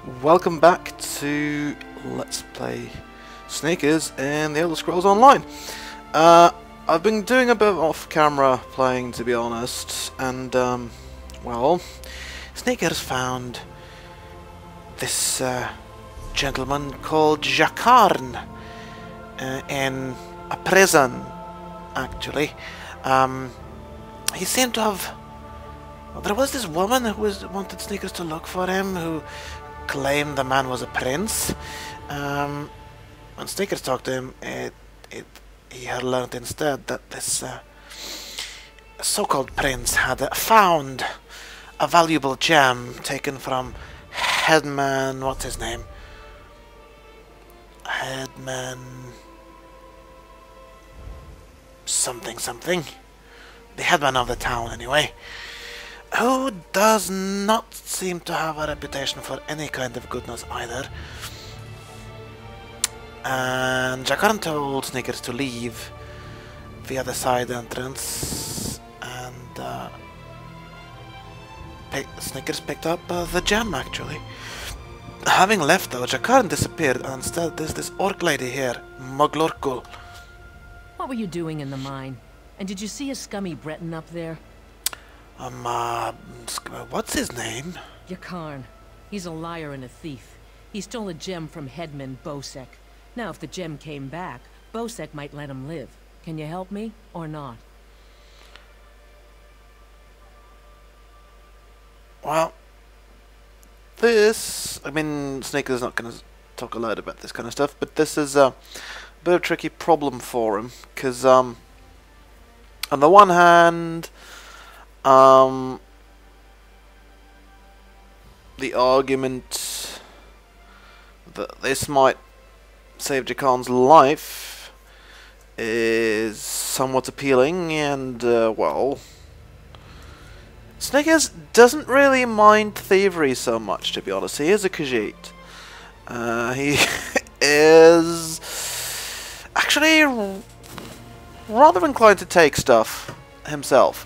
welcome back to Let's Play Sneakers in the Elder Scrolls Online. I've been doing a bit of off-camera playing, to be honest, and, well, Sneakers found this gentleman called Jacarn in a prison, actually. He seemed to have... Well, there was this woman who wanted Sneakers to look for him, who claimed the man was a prince. When Sneakers talked to him, he had learned instead that this so-called prince had found a valuable gem taken from Headman... what's his name? Headman... something. The headman of the town, anyway. Who does not seem to have a reputation for any kind of goodness either. And Jacarn told Sneakers to leave via the side entrance, and Sneakers picked up the gem, actually. Having left, though, Jacarn disappeared, and instead there's this orc lady here, Muglorkul. What were you doing in the mine? And did you see a scummy Breton up there? What's his name? Jacarn. He's a liar and a thief. He stole a gem from Headman Bosek. Now, if the gem came back, Bosek might let him live. Can you help me, or not? Well, this... I mean, Sneaker's not going to talk a lot about this kind of stuff, but this is a bit of a tricky problem for him, because, on the one hand... the argument that this might save Jacarn's life is somewhat appealing, and, well... Sneakers doesn't really mind thievery so much, to be honest. He is a Khajiit. He is actually rather inclined to take stuff himself.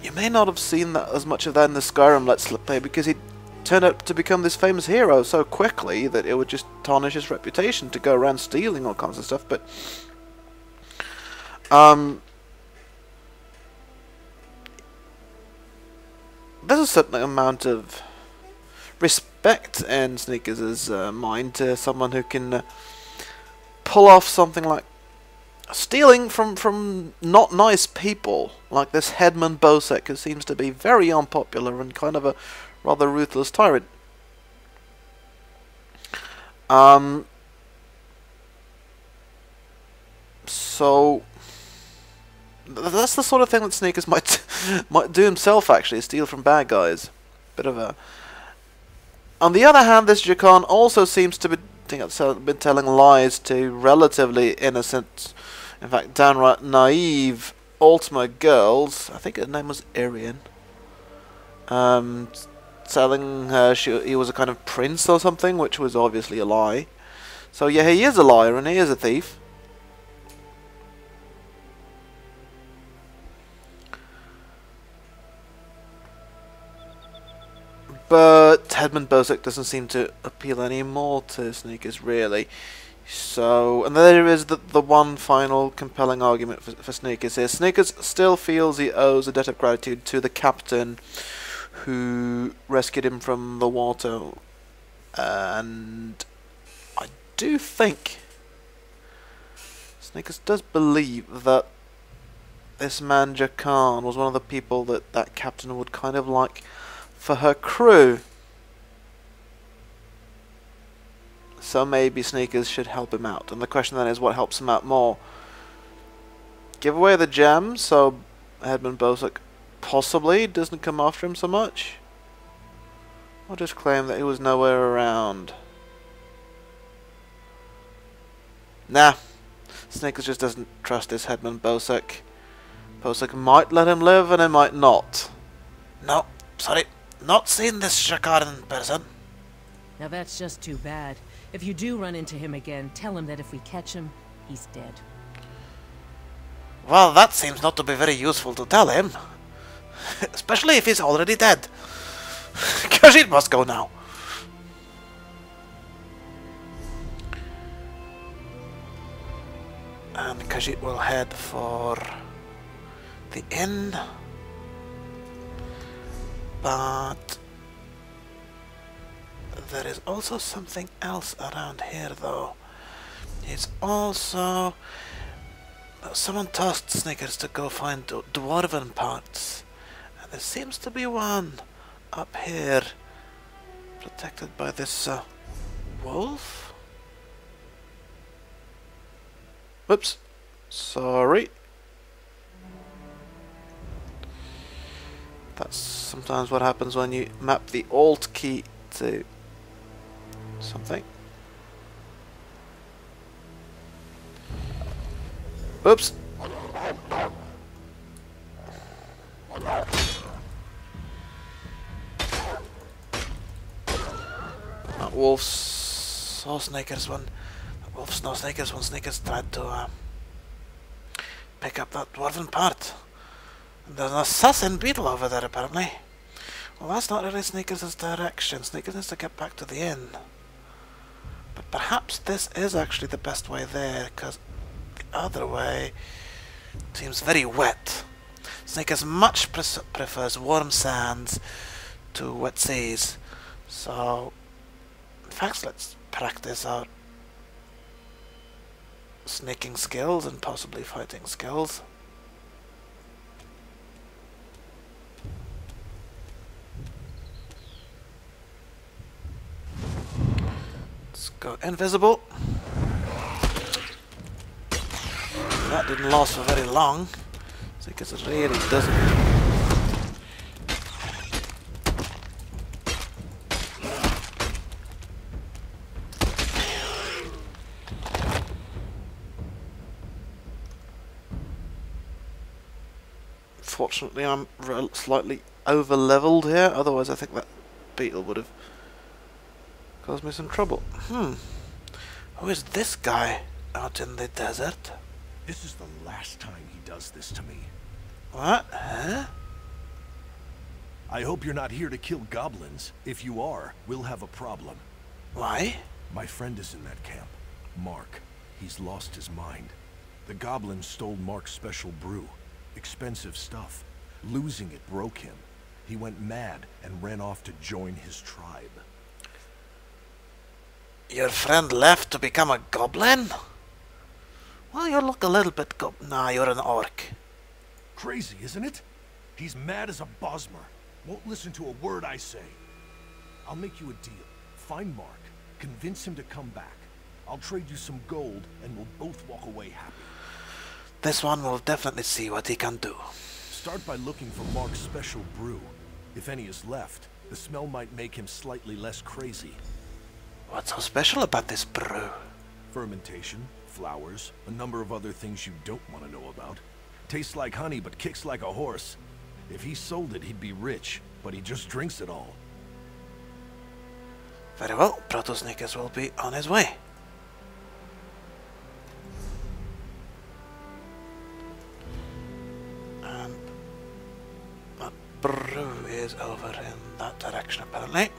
You may not have seen that as much of that in the Skyrim Let's Play, because he turned out to become this famous hero so quickly that it would just tarnish his reputation to go around stealing all kinds of stuff. But there's a certain amount of respect in Sneakers' mind to someone who can pull off something like stealing from not nice people, like this Headman Bosek, who seems to be very unpopular and kind of a rather ruthless tyrant. So that's the sort of thing that Sneakers might do himself, actually, steal from bad guys. Bit of a... On the other hand, this Jacarn also seems to be been telling lies to relatively innocent, in fact downright naive Ultima girls. I think her name was Arian. Telling her he was a kind of prince or something, which was obviously a lie. So yeah, he is a liar and he is a thief. But Headman Bosek doesn't seem to appeal anymore to Sneakers, really. So, and there is the one final compelling argument for Sneakers here. Sneakers still feels he owes a debt of gratitude to the captain who rescued him from the water. And I do think Sneakers does believe that this man Jacarn was one of the people that captain would kind of like for her crew. So maybe Sneakers should help him out. And the question then is, what helps him out more? Give away the gem so Headman Bosek possibly doesn't come after him so much? Or just claim that he was nowhere around? Nah. Sneakers just doesn't trust this Headman Bosek. Bosek might let him live and he might not. No, sorry. Not seen this Jacarn in person. Now that's just too bad. If you do run into him again, tell him that if we catch him, he's dead. Well, that seems not to be very useful to tell him. Especially if he's already dead. Khajiit must go now. And Khajiit will head for the inn. But there is also something else around here, though. It's also... someone tasked Snickers to go find dwarven parts. And there seems to be one up here, protected by this wolf? Whoops. Sorry. That's sometimes what happens when you map the Alt key to something. Oops. That wolf saw Snickers when... that wolf saw Snickers when Snickers tried to pick up that dwarven part. And there's an assassin beetle over there, apparently. Well, that's not really Snickers' direction. Snickers needs to get back to the inn. But perhaps this is actually the best way there, because the other way seems very wet. Snickers much prefers warm sands to wet seas. So, in fact, let's practice our sneaking skills and possibly fighting skills. Let's go invisible. That didn't last for very long, because it really doesn't. Fortunately, I'm slightly over-leveled here, otherwise I think that beetle would have caused me some trouble. Who is this guy out in the desert? This is the last time he does this to me. What? Huh? I hope you're not here to kill goblins. If you are, we'll have a problem. Why? My friend is in that camp. Mark. He's lost his mind. The goblins stole Mark's special brew. Expensive stuff. Losing it broke him. He went mad and ran off to join his tribe. Your friend left to become a goblin? Well, you look a little bit nah, you're an orc. Crazy, isn't it? He's mad as a Bosmer. Won't listen to a word I say. I'll make you a deal. Find Mark. Convince him to come back. I'll trade you some gold and we'll both walk away happy. This one will definitely see what he can do. Start by looking for Mark's special brew. If any is left, the smell might make him slightly less crazy. What's so special about this brew? Fermentation, flowers, a number of other things you don't want to know about. Tastes like honey but kicks like a horse. If he sold it, he'd be rich, but he just drinks it all. Very well, Proto-Snickers will be on his way. And that brew is over in that direction, apparently.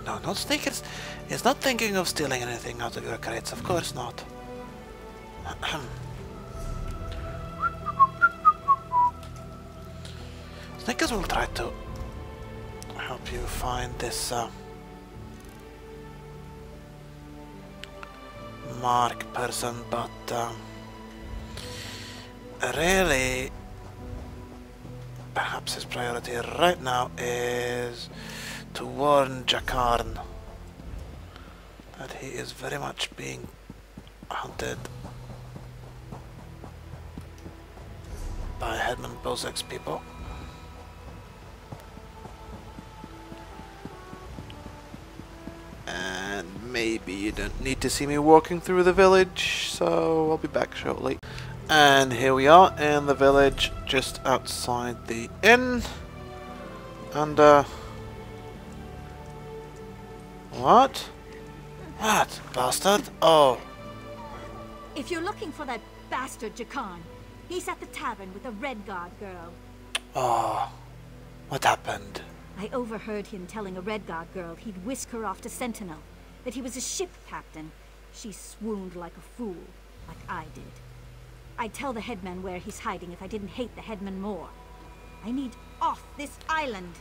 No, not Snickers. He's not thinking of stealing anything out of your crates, of course not. Snickers will try to help you find this Mark person, but really perhaps his priority right now is to warn Jakarn that he is very much being hunted by Headman Bozek's people. And maybe you don't need to see me walking through the village, so I'll be back shortly. And here we are in the village just outside the inn. And what? What, bastard? Oh. If you're looking for that bastard Jakarn, he's at the tavern with the Red Guard girl. Oh. What happened? I overheard him telling a Redguard girl he'd whisk her off to Sentinel, that he was a ship captain. She swooned like a fool, like I did. I'd tell the headman where he's hiding if I didn't hate the headman more. I need off this island.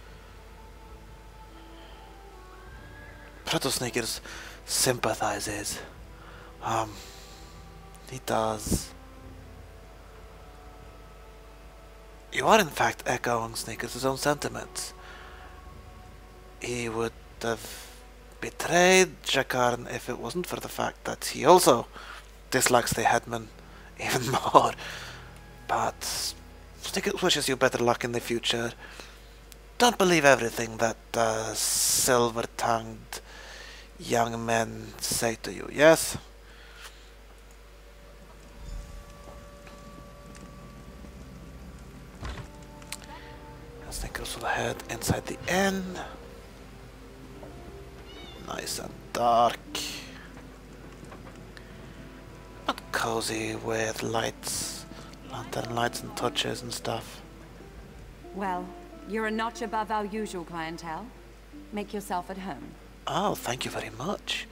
Protosneakers sympathizes. He does. You are in fact echoing Sneakers' own sentiments. He would have betrayed Jakarn if it wasn't for the fact that he also dislikes the headman even more. But Snickers wishes you better luck in the future. Don't believe everything that silver-tongued young men say to you, yes? Snickers will head inside the inn. Nice and dark. Not cozy with lights, lantern lights and touches and stuff. Well, you're a notch above our usual clientele. Make yourself at home. Oh, thank you very much.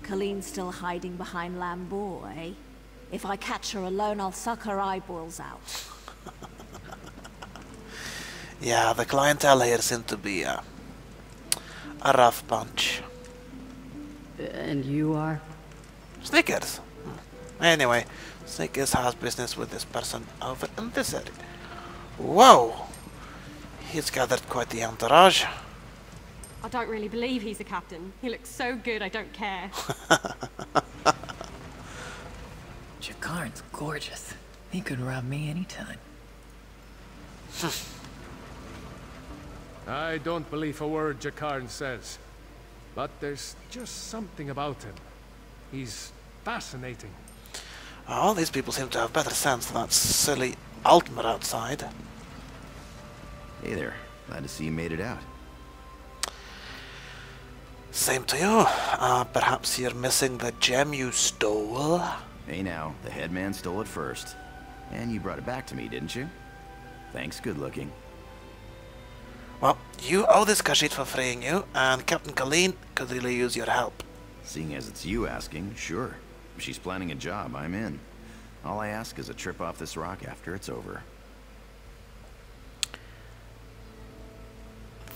Colleen's still hiding behind Lambeau, eh? If I catch her alone, I'll suck her eyeballs out. Yeah, the clientele here seem to be a rough bunch. And you are? Snickers. Anyway, Snickers has business with this person over in this area. Whoa! He's gathered quite the entourage. I don't really believe he's a captain. He looks so good, I don't care. Jakarn's gorgeous. He could rob me anytime. I don't believe a word Jakarn says. But there's just something about him. He's fascinating. Oh, these people seem to have better sense than that silly Altmer outside. Hey there. Glad to see you made it out. Same to you. Perhaps you're missing the gem you stole? Hey now, the headman stole it first. And you brought it back to me, didn't you? Thanks, good looking. Well, you owe this Khajiit for freeing you, and Captain Colleen could really use your help. Seeing as it's you asking, sure. If she's planning a job, I'm in. All I ask is a trip off this rock after it's over.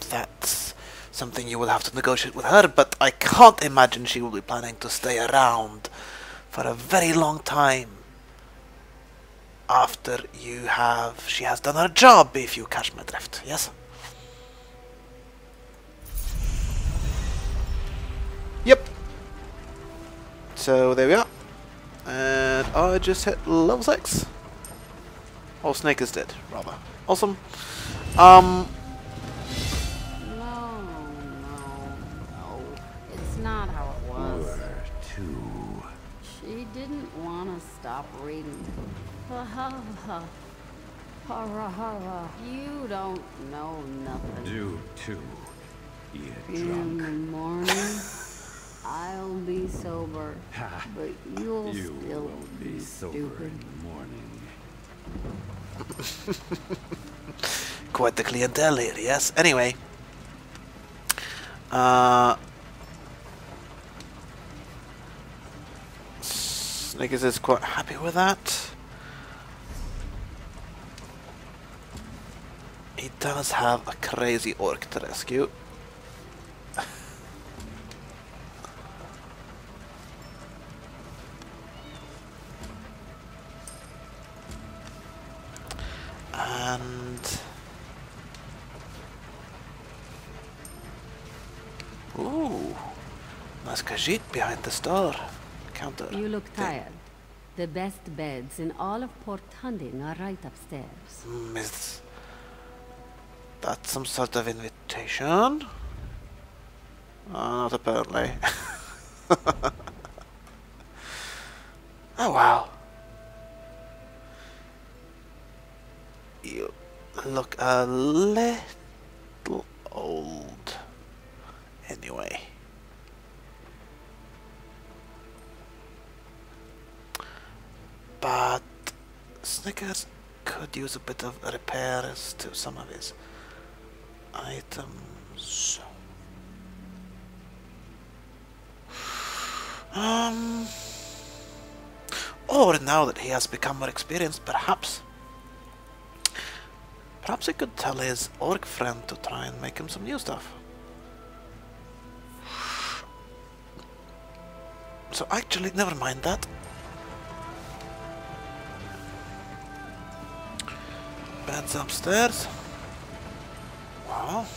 That's something you will have to negotiate with her, but I can't imagine she will be planning to stay around for a very long time after she has done her job, if you catch my drift, yes? Yep. So there we are. And I just hit level 6. Or Snakers did, rather. Awesome. No. It's not how it was. Where to? She didn't want to stop reading. You don't know nothing. Do too. You In the morning, I'll be sober, but you'll still be stupid. Quite the clientele here, yes? Anyway. Snickers is quite happy with that. He does have a crazy orc to rescue. And ooh, nice Khajiit behind the store counter. You look tired. The best beds in all of Port Hunding are right upstairs. Is that some sort of invitation? Not apparently. Oh wow. You look a little old. Anyway. But Snickers could use a bit of repairs to some of his items. Or now that he has become more experienced, perhaps he could tell his orc friend to try and make him some new stuff. So actually, never mind that. Bed's upstairs. Well,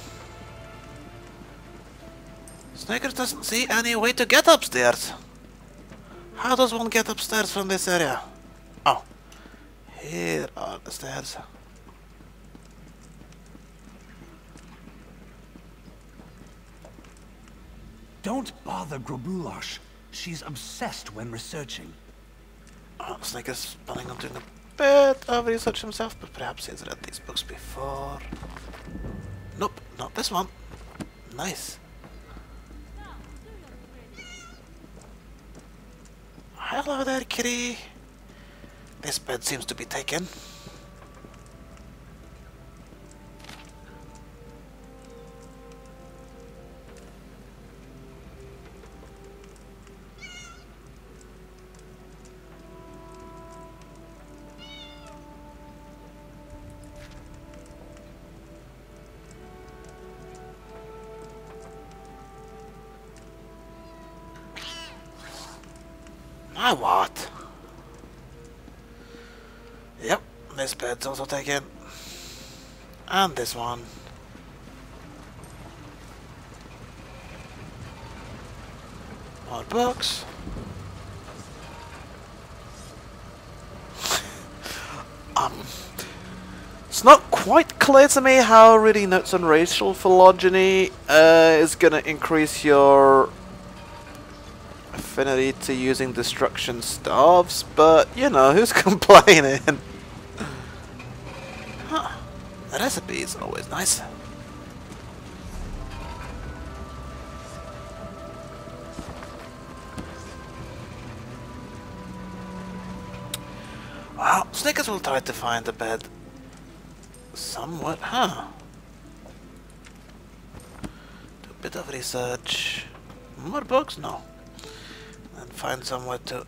Snickers doesn't see any way to get upstairs. How does one get upstairs from this area? Oh, here are the stairs. Don't bother Grobulash. She's obsessed when researching. Oh, Snickers is planning on doing a bit of research himself, but perhaps he's read these books before. Nope, not this one. Nice. Hello there, kitty. This bed seems to be taken. My what? Yep, this bed's also taken. And this one. More books. It's not quite clear to me how reading notes on racial phylogeny is gonna increase your affinity to using destruction staves, but you know, who's complaining? Huh. The recipe is always nice. Well, Snickers will try to find a bed somewhat, huh? Do a bit of research. More books? No. And find somewhere to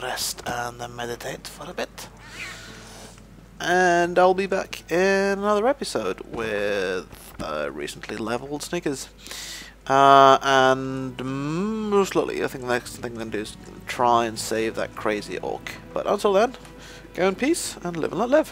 rest and meditate for a bit. And I'll be back in another episode with recently leveled Snickers. And most likely, I think the next thing I'm going to do is try and save that crazy orc. But until then, go in peace and live and let live.